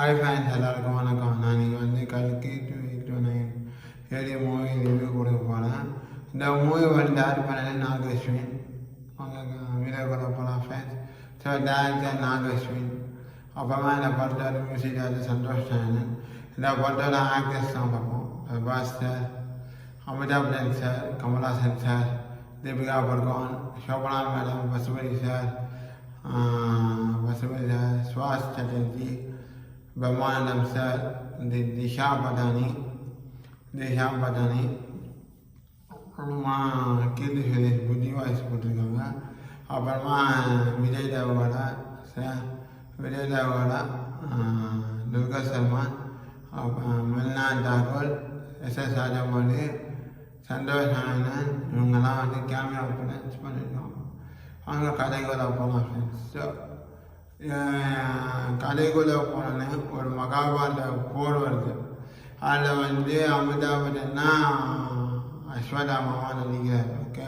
Hi fans எல்லாருக்கும் வணக்கம். நான் நீங்கள் வந்து கல்கி 289 ஏரிய மூவி ரிவ்யூ கொடுக்க போகிறேன். இந்த மூவி வந்து டேரக்ட் பண்ணது நாகஸ்வின். வீடியோ கொடுக்க போகலாம் ஃபேன்ஸ். So director நாகஸ்வின். அப்புறமா இந்த படத்தோட மியூசிக் அது சந்தோஷ் நாயன். இந்த படத்தோட ஆக்டர்ஸ் தான் பார்ப்போம். Prabhas sir, Amitabh Bachchan sir, Kamal Haasan sir, Deepika Padukone, Shobana madam, Pasupathi sir, Suhas Chatterjee, Brahmanandam sir, Disha Patani, அப்புறமா கீர்த்தி சுரேஷ் புத்தி வாய்ஸ் போட்டிருக்காங்க. அப்புறமா விஜய் தேவகோடா சார், துர்கா சல்மான், மில்னா தாகூர், எஸ்எஸ் ராஜமௌலி, சந்தோஷ் நாயனன், இவங்கெல்லாம் வந்து கேமியா அப்பியரன்ஸ் பண்ணியிருக்காங்க. அவங்க கதைக்குள்ள போகலாம் ஃப்ரெண்ட்ஸ். ஸோ கதைக்குள்ளே போனோன்னே ஒரு மகாபாரத போர் வருது. அதில் வந்து அமிதாப் பச்சன்னா அஸ்வதாமாவாக நடிக்கிறார். ஓகே,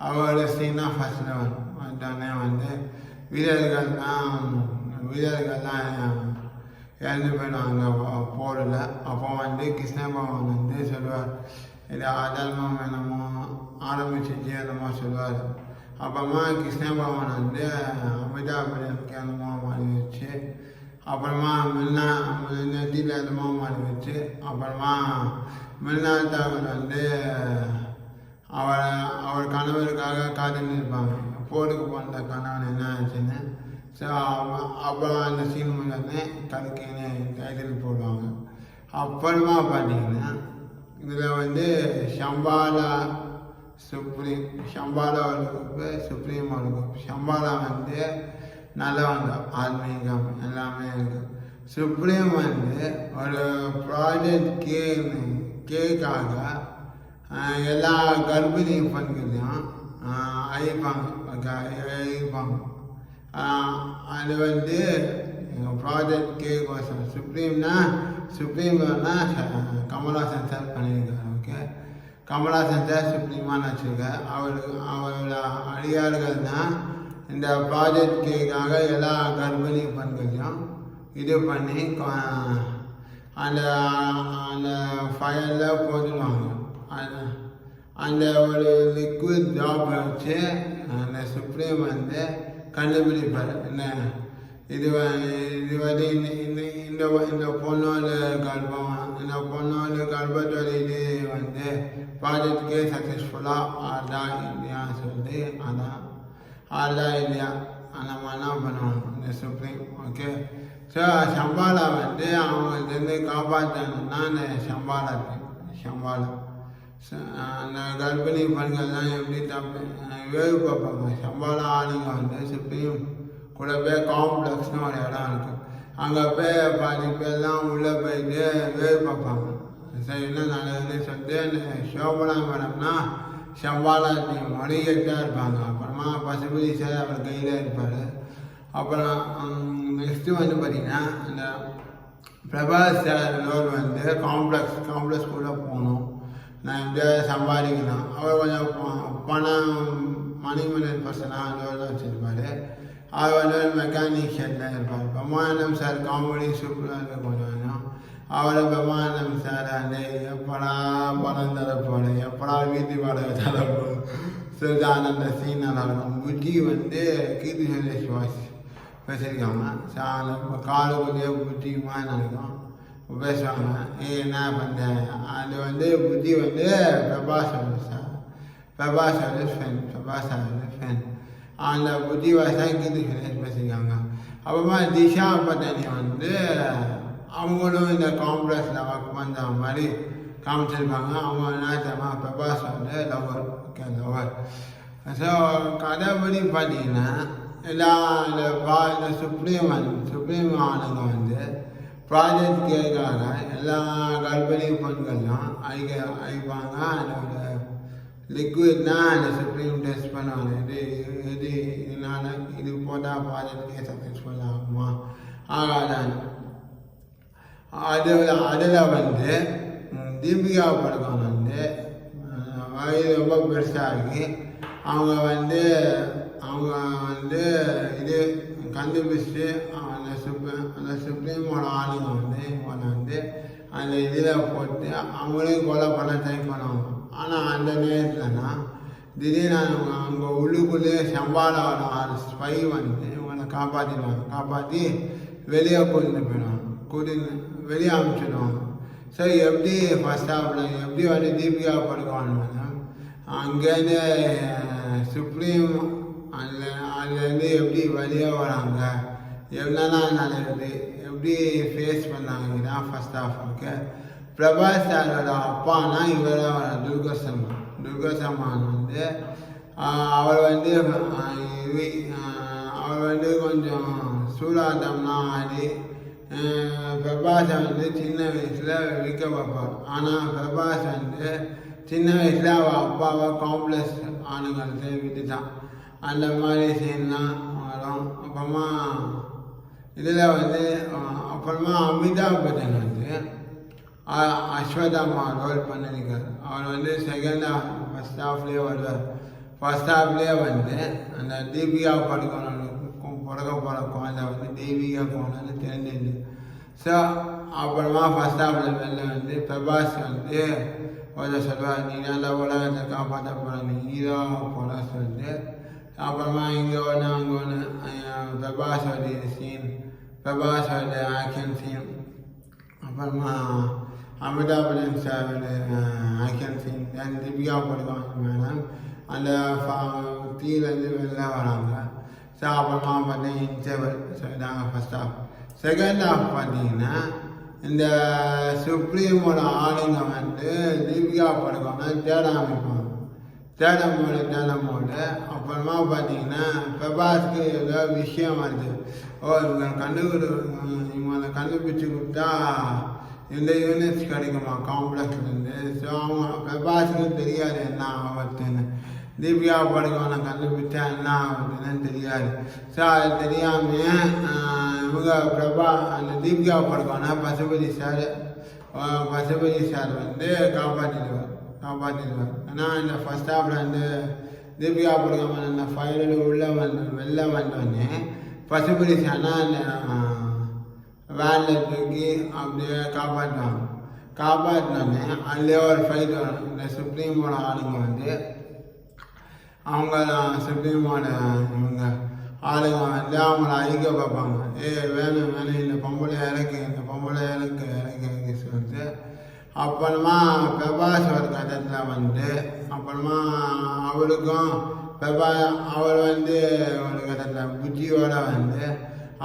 அவரோட சீனா ஃபர்ஸ்ட் வந்தோடனே வந்து வீரர்கள்லாம் இறந்து போயிடுவாங்க போரில். அப்போ வந்து கிருஷ்ண பகவான் வந்து சொல்லுவார், இது அதர்மம் என்னமோ ஆரம்பிச்சிச்சு என்னமோ சொல்லுவார். அப்புறமா கிருஷ்ண பகவான் வந்து அமிதாப் பச்சனுக்கு என்னமோ மாறி வச்சு, அப்புறமா நதியில் என்னமோ மாறி வச்சு, அப்புறமா மில்னா தாகூர் வந்து அவர் கணவருக்காக காத்துன்னு இருப்பாங்க. போருக்கு போன கணவன் என்ன ஆச்சுன்னு. ஸோ அப்புறம் அந்த சீன் முடிஞ்சோடனே கல்கின்னு டைட்டில் போடுவாங்க. அப்புறமா பார்த்தீங்கன்னா இதில் வந்து சம்பாலா ஒரு குரூப்பு, சுப்ரீம் ஒரு குரூப். சம்பாலா வந்து நல்லவங்க, ஆன்மீகம் எல்லாமே இருக்குது. சுப்ரீம் வந்து ஒரு ப்ராஜெக்ட் கேக்காக எல்லா கர்ப்பிணி பெண்களையும் அழிப்பாங்க. அது வந்து ப்ராஜெக்ட் கேக்கோசம் சுப்ரீம்னா கமல்ஹாசன் சார் பண்ணியிருக்காரு. ஓகே, கமல்ஹாசன் சார் சுப்ரீமாக வச்சுருக்கார். அவரோட அடியார்கள் தான் இந்த ப்ராஜெக்ட் கேக்காக எல்லா கர்ப்பிணி பெண்களையும் இது பண்ணி அந்த ஃபயரில் போட்டுடுவாங்க. அந்த ஒரு லிக்விட் ட்ராப் வச்சு அந்த சுப்ரீம் வந்து கண்டுபிடிப்பார். என்ன இது வந்து இந்த பொண்ணோட கர்ப்பத்தோட இது வந்து ப்ராஜெக்ட்கே சக்ஸஸ்ஃபுல்லாக ஆடா இல்லையான்னு சொல்லிட்டு ஆடா இல்லையா அந்த மாதிரிலாம் பண்ணுவாங்க இந்த சுப்ரீம். ஓகே, ஸோ சம்பாலா வந்து அவங்கள்டேருந்து காப்பாற்றணுன்னா அந்த சம்பாலா அந்த கர்ப்பிணி பெண்கள்லாம் எப்படி வேறு பார்ப்பாங்க. சம்பாலா ஆளுங்க வந்து சுப்ரீம் கூட போய் காம்ப்ளெக்ஸ்னு ஒரு இடம் இருக்குது. அங்கே போய் பாதி பேர்லாம் உள்ளே போயிட்டு வேறு பார்ப்பாங்க. சரி, என்ன நல்லதுன்னு சொல்லிட்டு அந்த சோபனா மேடம்னா சம்பாலா மொழிகட்டாக இருப்பாங்க. அப்புறமா பசுபதி சார் அவர் கையில் இருப்பார். அப்புறம் நெக்ஸ்ட்டு வந்து பார்த்திங்கன்னா இந்த பிரபாஸ் சார் லோர் வந்து காம்ப்ளெக்ஸ் கூட போகணும், நான் எப்படியாவது சம்பாதிக்கணும். அவர் கொஞ்சம் பணம் மணிமணல் பர்சனாக லோர் வச்சுருப்பார். அவர் வந்து மெக்கானிஷியனில் இருப்பார். பிரம்மானந்தம் சார் காமெடி சூப்பராக இருக்க கொஞ்சம் அவரை பிரம்மானந்தம் சார் வந்து எப்படா பணம் தரப்போடு, எப்படா வீட்டு வாடகை தரப்போடு சொல்லிட்டு அந்த சீன் நல்லா இருக்கும். புத்தி வந்து கீர்த்தி சுரேஷ் வாய்ஸ் பேசியிருக்காங்க. காலுக்குள்ளேயே புத்தியுமாக நடக்கும் பேசுவாங்க. என்ன பண்ணுறேன் அது வந்து புத்தி வந்து பிரபாஸ் ஃபேன். அந்த புத்தி வாய்ஸ் தான் கீர்த்தி சுரேஷ் பேசியிருக்காங்க. அப்புறமா திஷா பட்டானி வந்து அவங்களும் இந்த காம்ப்ளெக்ஸில் ஒர்க் பண்ணுற மாதிரி காமிச்சிருப்பாங்க. அவங்க என்ன பிரபாஸ் வந்து லவர். ஸோ கதைப்படி பார்த்தீங்கன்னா இந்த சுப்ரீம் ஆளுங்க வந்து ப்ராஜெக்ட் கேட்காக எல்லா கர்ப்பிணி பெண்களும் அழிப்பாங்க. அதோட லிக்விட்னா அந்த சுப்ரீம் டெஸ்ட் பண்ணுவாங்க. இது போட்டால் ப்ராஜெக்ட்கே சக்ஸஸ்ஃபுல் ஆகுமா ஆகாதான். அதில் வந்து தீபிகா படுகோன் வந்து வயது ரொம்ப பெருசாகி அவங்க வந்து அவங்க வந்து இது கண்டுபிடிச்சிட்டு அந்த சுப்ரீமோட ஆளுங்க வந்து இவனை வந்து அந்த இதில் போட்டு அவங்களையும் கொலை பண்ண ட்ரை பண்ணுவாங்க. ஆனால் அந்த நேரத்துலனா திடீர்னு அங்கே உள்ளுக்குள்ளேயே சம்பாலாவோட 6 ஸ்பை வந்து இவனை காப்பாற்றி வெளியே கூட்டிட்டு போயிடுவாங்க, வெளியே அனுப்பிச்சிடுவாங்க. ஸோ எப்படி ஃபர்ஸ்ட் ஹாஃபில் எப்படி வந்து தீபிகா படுவான் மேடம் அங்கேருந்து சுப்ரீம் அதுலேருந்து எப்படி வெளியே வராங்க, என்னென்ன நடக்குது, எப்படி ஃபேஸ் பண்ணாங்க தான் ஃபர்ஸ்ட் ஹாஃப். ஓகே, பிரபாஸ் சாரோட அப்பானா இவர துர்கசமான் வந்து அவர் வந்து கொஞ்சம் சூதாட்டம்னா ஆடி பிரபாஸை வந்து சின்ன வயசில் விற்க பார்ப்பார். ஆனால் பிரபாஸ் வந்து சின்ன வயசில் அவள் அப்பாவை காம்ப்ளெக்ஸ் ஆணுங்கள்ட்ட விட்டுட்டான். அந்த மாதிரி சீன்லாம் வரும். அப்புறமா இதில் வந்து அப்புறமா அமிதாப் பச்சன் வந்து அஸ்வதாமா ரோல் பண்ணியிருக்கார். அவர் வந்து செகண்ட் ஹாஃப் ஃபர்ஸ்ட் ஹாஃப்லேயே வருவார். ஃபர்ஸ்ட் ஹாஃப்லேயே வந்து அந்த தீபிகா பிறக்க போகிற குழந்தை வந்து தீபிகா குழந்தைன்னு தெரிஞ்சிருந்து. ஸோ அப்புறமா ஃபர்ஸ்ட் ஹாஃபில் வெளில வந்து பிரபாஸ் வந்து கொஞ்சம் சொல்லுவார், நீ நல்லா உலகத்தை காப்பாற்ற போகிற, நீ ஹீரோ போல சொல்லிட்டு. அப்புறமா இங்கே ஒன்று அங்கே ஒன்று பிரபாஸோடைய சீன், பிரபாஸோட ஆக்ஷன் சீன், அப்புறமா அமிதாப் பச்சன் சாரோட ஆக்ஷன் சீன், தென் தீபிகா படுவாங்க மேடம் அந்த தீலேருந்து வெளில வராங்க. ஸோ அப்புறமா பார்த்தீங்கன்னா இன்டர்வல். ஸோ இதாங்க ஃபர்ஸ்ட் ஹாஃப். செகண்ட் ஹாஃப் பார்த்தீங்கன்னா இந்த சுப்ரீமோட ஆளுங்க வந்து தீபிகா படுவாங்க தேட ஆரம்பிப்பாங்க. தேடமோடு அப்புறமா பார்த்தீங்கன்னா பிரபாஸ்க்கு ஏதோ விஷயம் வருது. இவங்களை கண்டுபிடிச்சி கொடுத்தா இந்த யூனிட்ஸ் கிடைக்குமா காம்ப்ளெக்ஸ்லேருந்து. ஸோ அவங்க பிரபாஸுக்கு தெரியாது என்ன ஆபத்துன்னு. தீபிகா படுகோனை கண்டுபிடிச்சா என்ன ஆகுதுன்னு தெரியாது. ஸோ அது தெரியாமல் இவங்க அந்த தீபிகா படுகோனை பசுபதி சார் வந்து காப்பாற்றிடுவார். ஏன்னா இந்த ஃபர்ஸ்ட் ஹாஃபில் வந்து தீபிகா படுகோனை அந்த ஃபைனல் வெளில வந்தோடனே பசுபதி சார்னா அந்த வேனில் தூக்கி அப்படியே காப்பாற்றினோடனே அதுலேயே ஒரு ஃபைட் வரும். இந்த சுப்ரீமோட ஆளுங்க வந்து அவங்க சுப்ரீமோட இவங்க ஆளுங்க வந்து அவங்கள அழிக்க பார்ப்பாங்க. வேணும் இந்த பொம்பளை இறக்கு சொல்லிட்டு. அப்புறமா பிரபாஸ் ஒரு கட்டத்தில் வந்து அப்புறமா அவருக்கும் அவர் வந்து ஒரு கட்டத்தில் புஜ்ஜியோட வந்து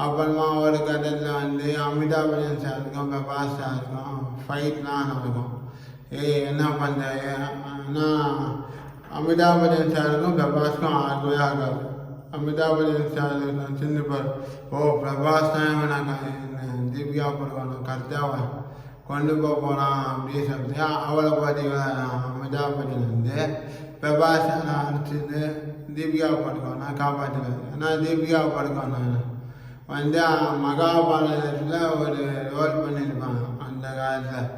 அப்புறமா ஒரு கட்டத்தில் வந்து அமிதாப் பச்சன் சாருக்கும் பிரபாஸ் சாருக்கும் ஃபைட்லாம் நடக்கும். என்ன பண்ணுற ஏன்னா அமிதாப் பச்சன் சாருக்கும் பிரபாஸ்க்கும் ஆகவே ஆகாது. அமிதாப் பச்சன் சார் சின்னப்பார், பிரபாஸ் தான் இவனை தீபிகா படுவான் கரெக்டாக கொண்டு போகிறான் அப்படின்னு சொல்லிட்டு அவளை பார்த்தீங்கன்னா அமிதாப் பச்சன் வந்து பிரபாஸ் அடிச்சுட்டு தீபிகா படுவானா காப்பாற்றுவார். ஏன்னா தீபிகா படுவானா வந்து மகாபாரதத்தில் ஒரு ரோல் பண்ணியிருப்பாங்க அந்த காலத்தில்.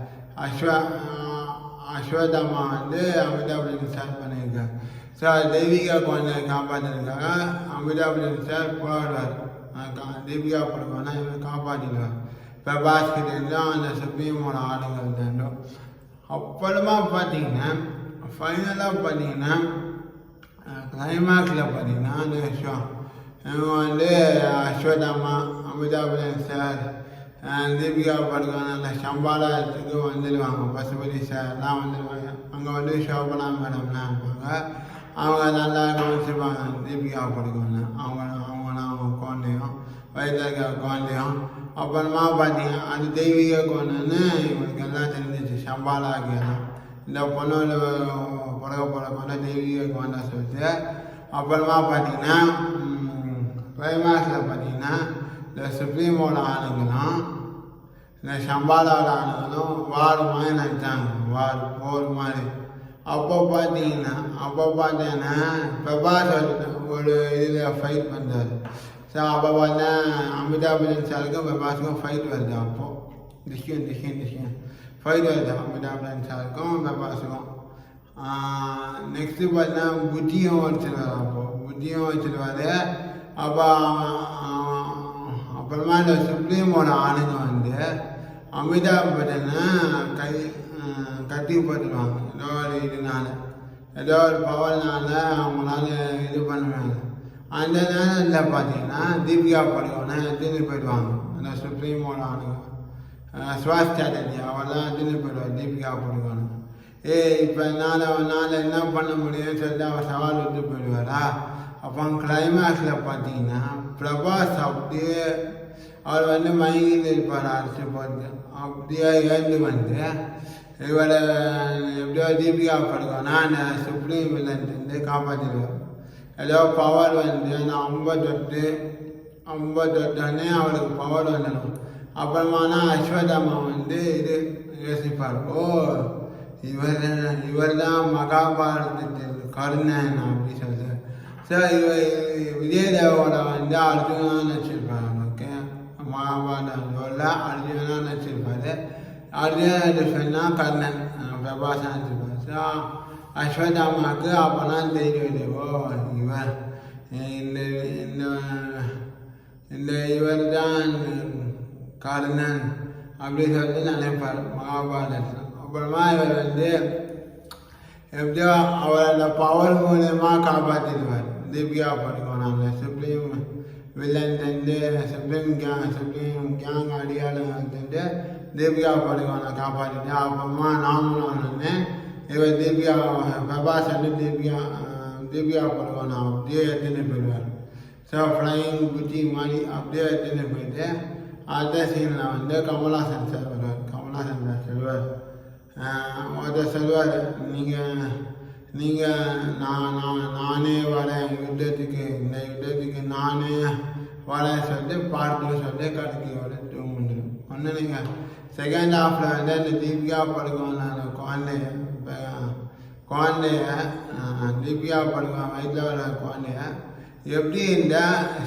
அஸ்வதாமா வந்து அமிதாப் பச்சன் சார் பண்ணியிருக்காங்க. ஸோ தெய்வீகா குழந்தைய காப்பாற்றிருக்காங்க. அமிதாப் பச்சன் சார் போராடுவார், தீபிகா படுவானா இவன் காப்பாற்றிடுவார். பிரபாஸ் கிட்டேருந்தும் அந்த சுப்ரீமோட ஆளுங்கள் தண்டும். அப்புறமா பார்த்தீங்கன்னா ஃபைனலாக பார்த்தீங்கன்னா கிளைமேக்ஸில் பார்த்தீங்கன்னா அந்த விஷயம் இவங்க வந்து அஸ்வதாமா அமிதாப் பச்சன் சார் தீபிகா படுவான அந்த சம்பாலத்துக்கு வந்துடுவாங்க. பசுபதி சார்லாம் வந்துடுவாங்க. அங்கே வந்து சோபனா மேடம்லாம் இருப்பாங்க. அவங்க நல்லா கவனிச்சுப்பாங்க தீபிகா படுவாங்க. அவங்க குழந்தையும் வயதில் குழந்தையும். அப்புறமா பார்த்தீங்க அது தெய்வீக குழந்தைன்னு இவங்களுக்கு எல்லாம் தெரிஞ்சிச்சு. சம்பாலாக்கெல்லாம் இந்த பொண்ணோட பிறக்க பொண்ணை தெய்வீக குழந்தை சொல்லிட்டு. அப்புறமா பார்த்தீங்கன்னா கிளைமேக்ஸில் பார்த்தீங்கன்னா இந்த சுப்ரீமோட ஆளுங்களும் இந்த சம்பாலாவோட ஆளுங்களும் வார் மாதிரி நினச்சாங்க, போர் மாதிரி. அப்போ பார்த்தீங்கன்னா பிரபாஸ் ஒரு இதில் ஃபைட் பண்ணுறாரு. ஸோ அப்போ பார்த்தா அமிதாப் பச்சன் சாருக்கும் பிரபாஸுக்கும் ஃபைட் வருது. அப்போது டிஷன் ஃபைட் வருது அமிதாப் பச்சன் சாருக்கும் பிரபாஸுக்கும். நெக்ஸ்ட்டு பார்த்தீங்கன்னா புஜ்ஜியும் ஒருத்தர். அப்போது புத்தியும் வச்சுருவாரு. அப்போ அப்புறமா இந்த சுப்ரீமோட ஆளுங்க வந்து அமிதாப் பச்சனை கட்டி போட்டுருவாங்க. ஏதோ ஒரு இதனால, ஏதோ ஒரு பவர்னால அவங்களால இது பண்ணுவாங்க. அந்த நேரத்தில் பார்த்தீங்கன்னா தீபிகா படுகோனை எடுத்துன்னு போயிடுவாங்க. அந்த சுப்ரீமோட ஆளுங்க சுபாஷ் சாட்டர்ஜி அவெல்லாம் எடுத்துன்னு போயிடுவார் தீபிகா படுகோனை. இப்போ என்னால் என்ன பண்ண முடியும்னு சொல்லிட்டு அவர் சவால் விட்டு போயிடுவாரா. அப்போ கிளைமேக்ஸில் பார்த்தீங்கன்னா பிரபாஸ் அப்படியே அவர் வந்து மயங்கிட்டு இருப்பார். அடிச்சு போட்டு அப்படியே ஏந்து வந்து இவரை எப்படியோ தீபிகா படுகோனா அந்த சுப்ரீம் வில்லன்ட்டு காப்பாற்றிடுவார். ஏதோ பவர் வந்து நான் 50 அவருக்கு பவர் வந்துடும். அப்புறமானா அஸ்வதாமா வந்து இது யோசிப்பார், ஓ இவர் தான் மகாபாரதத்தில் கர்ணன் அப்படி சொல்லிட்டு. ஸோ விஜய் தேவோட வந்து அர்ஜுனான்னு வச்சுருப்பார். ஓகே, மகாபாரதம் அர்ஜுனான்னு வச்சுருப்பாரு. அர்ஜுனா சொன்னால் கர்ணன் பிரபாசன் வச்சுருப்பார். ஸோ அஸ்வதாமாவுக்கு அப்போலாம் தெரியும், ஓ இவர் இந்த இவர் தான் கர்ணன் அப்படி சொல்லிட்டு நினைப்பார் மகாபாரதத்தில். அப்புறமா இவர் வந்து எப்படியோ அவர் அந்த பவர் மூலயமா காப்பாற்றிடுவார் தீபிகா படுகோன். அந்த சுப்ரீம் வில்லன் சுப்ரீம் கேங் அடியாளன்ட்டு தீபிகா படுகோனை காப்பாற்றிட்டு அப்புறமா நாமளே இவர் பிரபாஸ் வந்து தீபிகா படுகோனை அப்படியே எடுத்துன்னு போயிடுவார். ஸோ ஃப்ளைங் குச்சி மாதிரி அப்படியே எடுத்துன்னு போயிட்டு அடுத்த சீனில் வந்து கமல்ஹாசன் சார் வருவார். கமல்ஹாசன் சார் சொல்லுவார், ஒருத்தர் சொல்லுவார், நீங்கள் நானே வரேன் யுத்தத்துக்கு, இந்த யுத்தத்துக்கு நானே வரேன் சொல்லிட்டு பார்த்துன்னு சொல்லிட்டு கடைக்கு வர வந்துடும். ஒன்று நீங்கள் செகண்ட் ஹாஃபில் வந்து அந்த தீபிகா படுகோன் குழந்தைய தீபிகா படுகோன் வயிற்றில் வர குழந்தைய எப்படி இந்த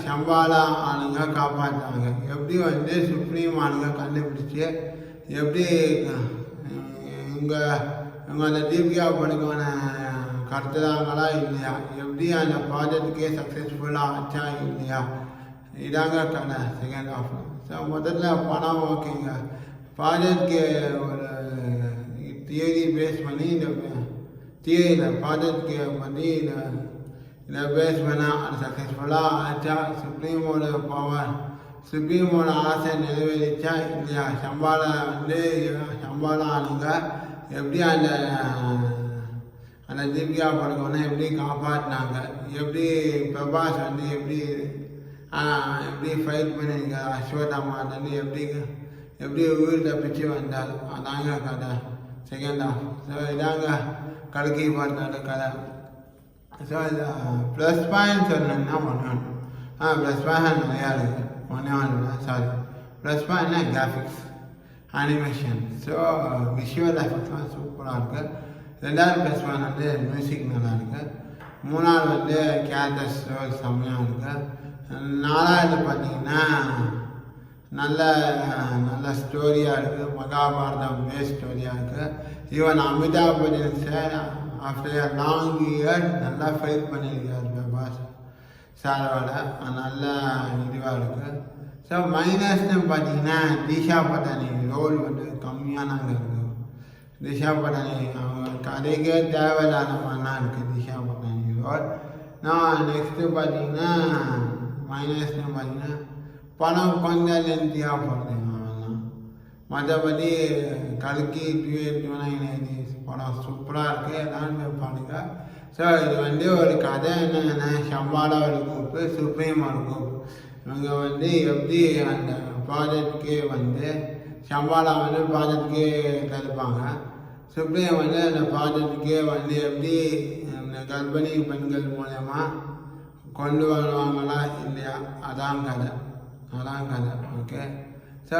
சம்பாலா ஆளுங்க காப்பாற்றாங்க, எப்படி வந்து சுப்ரீம் ஆளுங்க கண்டுபிடிச்சி எப்படி இவங்க அந்த தீபிகா படுகோனை கடத்துறாங்களா இல்லையா, எப்படி அந்த ப்ராஜெக்டுக்கே சக்ஸஸ்ஃபுல்லாக ஆச்சா இல்லையா, இதாங்க கதை செகண்ட் ஹாஃப். ஸோ முதல்ல படம் ஓகேங்க, ப்ராஜெக்ட்க்கு ஒரு தியரி பேஸ் பண்ணி இந்த தியரியில் ப்ராஜெக்ட்க்கு பற்றி இதை பேஸ் பண்ணால் அது சக்ஸஸ்ஃபுல்லாக ஆச்சா, சுப்ரீமோட பவர் சுப்ரீமோட ஆசை நிறைவேறிச்சா இல்லையா, சம்பாலா ஆளுங்க எப்படி அந்த தீபிகா படுகோனை எப்படி காப்பாற்றினாங்க, எப்படி பிரபாஸ் வந்து எப்படி ஃபைட் பண்ணியிருக்காரு அஸ்வதாமாலேருந்து எப்படி உயிர் தப்பிச்சு வந்தார். அதாங்க கதை செகண்ட் ஹாஃப். ஸோ இதாங்க கல்கி பார்த்தோட கதை. ஸோ இது ப்ளஸ் பாயிண்ட் சொல்லணுன்னா ப்ளஸ் பாயிண்ட் நிறையா இருக்குது. ப்ளஸ் பாயிண்ட்னா கிராஃபிக்ஸ், அனிமேஷன், ஸோ விஷுவல் எஃபெக்ட்ஸ்லாம் சூப்பராக இருக்குது. ரெண்டாவது ப்ளஸ் பாயிண்ட் வந்து மியூசிக் நல்லா இருக்குது. மூணாவது வந்து கேரக்டர்ஸ் செம்மையாக இருக்குது. நாலாவது பார்த்தீங்கன்னா நல்ல ஸ்டோரியாக இருக்குது, மகாபாரதம் பேஸ் ஸ்டோரியாக இருக்குது. Even Amitabh Bachchan sir after long year நல்லா ஃபைட் பண்ணியிருக்காரு பிரபாஸ் சாரோட, நல்ல இதுவாக இருக்குது. ஸோ மைனஸ்னு பார்த்தீங்கன்னா திஷா பட்டானி ரோல் வந்து கம்மியானாங்க இருக்குது. திஷா பட்டானி அவங்க கதைக்கே தேவையில்லாத மாதிரிலாம் இருக்குது திஷா பட்டானி ரோல். நான் நெக்ஸ்ட்டு பார்த்தீங்கன்னா மைனஸ்னு பார்த்தீங்கன்னா படம் கொஞ்சம் லென்த்தியாக போடுறேன் அவெல்லாம். மற்றபடி கல்கி 2029 படம் சூப்பராக இருக்குது, எல்லாருமே பாருங்க. ஸோ இது வந்து ஒரு கதை என்னென்னா சம்பாலா ஒரு குரூப்பு, சுப்ரீம் ஒரு குரூப், இவங்க வந்து எப்படி அந்த ப்ராஜெக்டுக்கே வந்து சம்பாலா வந்து ப்ராஜெக்டுக்கே தடுப்பாங்க, சுப்ரீம் வந்து அந்த ப்ராஜெக்டுக்கே வந்து எப்படி அந்த கர்ப்பிணி பெண்கள் மூலயமா கொண்டு வருவாங்களா இல்லையா, அதான் கதை. ஓகே. ஸோ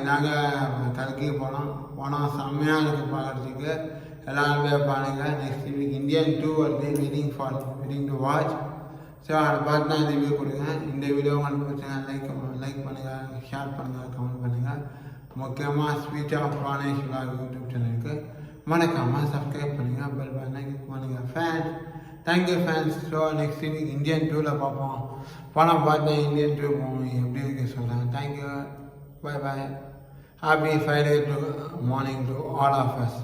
நாங்கள் கல்கி போனோம் செம்மையாக இருக்குது பார்க்குறதுக்கு, எல்லாருமே பாருங்கள். நெக்ஸ்ட் வீக் இந்தியன் 2 வருது, வெயிட்டிங் டு வாட்ச். ஸோ அதை பார்த்து தான் ரிவ்யூ கொடுங்க. இந்த வீடியோ உங்களுக்கு பிடிச்சா லைக் பண்ணுங்கள், ஷேர் பண்ணுங்கள், கமெண்ட் பண்ணுங்கள். முக்கியமாக ஸ்பீச் ஆஃப் பிராணேஷ் யூடியூப் சேனலுக்கு மறக்காமல் சப்ஸ்கிரைப் பண்ணுங்கள், பெல் பட்டனை கிளிக் பண்ணுங்கள். Fan thank you fans. So next week Indian டூவில் பார்ப்போம். படம் பார்த்தேன், இந்தியன் டூ மூவி எப்படி இருக்கு சொல்கிறேன். Thank you, bye bye. Happy Friday to morning to all of as.